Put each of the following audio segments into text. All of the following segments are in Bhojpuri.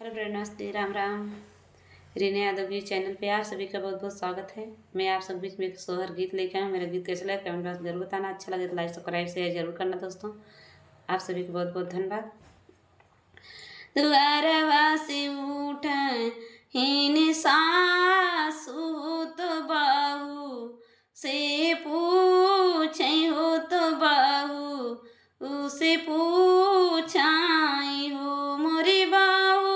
हेलो फ्रेंड, नमस्ते, राम राम। रीना यादव जी चैनल पे आप सभी का बहुत बहुत स्वागत है। मैं आप सब बीच में एक सोहर गीत लेकर आऊँ। मेरा गीत कैसा लगा कमेंट बॉक्स में जरूर बताना। अच्छा लगे तो लाइक सब्सक्राइब शेयर जरूर करना दोस्तों। आप सभी को बहुत बहुत धन्यवाद। दुआरवा से उठा हीन सासू तो बाहू से पूछे हो तो बाहू उसे पूछाई हो मोरी बाहू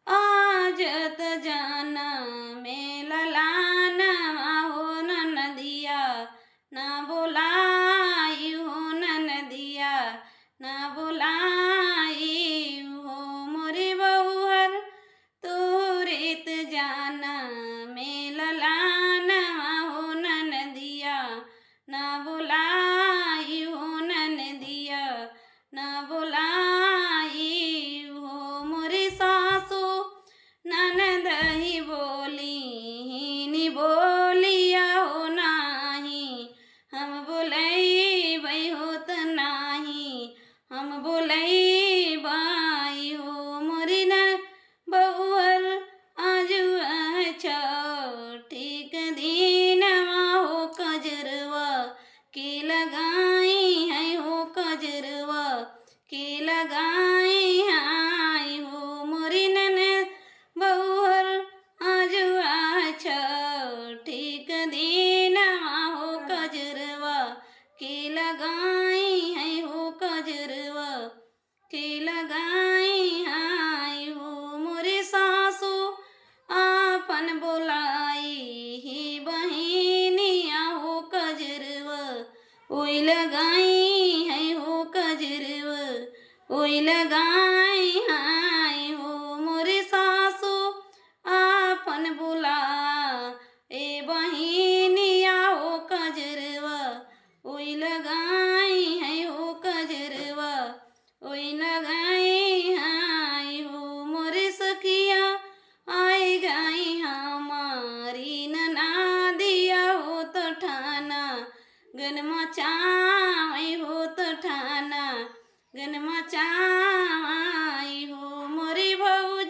आजत जाना मेला लाना हो नदिया ना बोलाई हो नदिया ना बोलाई हो मोरी बहुहर तोरेत जाना मेला लाना हो नदिया ना बोलाई हो नदिया ना बोलाई हो मोरी सासू ननद ही बोली नी बोलिया हो नाही हम बोलई बई होत नाही हम बोलई बाई हो मोरी न बहुअर आज ठीक दिन हो कजरवा के लगाई है हो कजरवा के लगाई है हो मोरी नन बहुअर आज ठीक दिन हो कजरवा के लगाई है हो कजरवा के लगाई है हो मोरी सासू आपन बोलाई ही बहिनिया हो कजरवा ओई लगाई है हो कजरवा ओई लगाई है हो मोरी सासू आपन बोला ए बहिनिया हो कजरवा ओई लगाई है हो कजरवा ओई लगाई है हो मोरी सखिया आई गई हमारी ननादिया हो तो ठाना गन मचाई हो तो ठाना गन मचाई हो मोरी भौ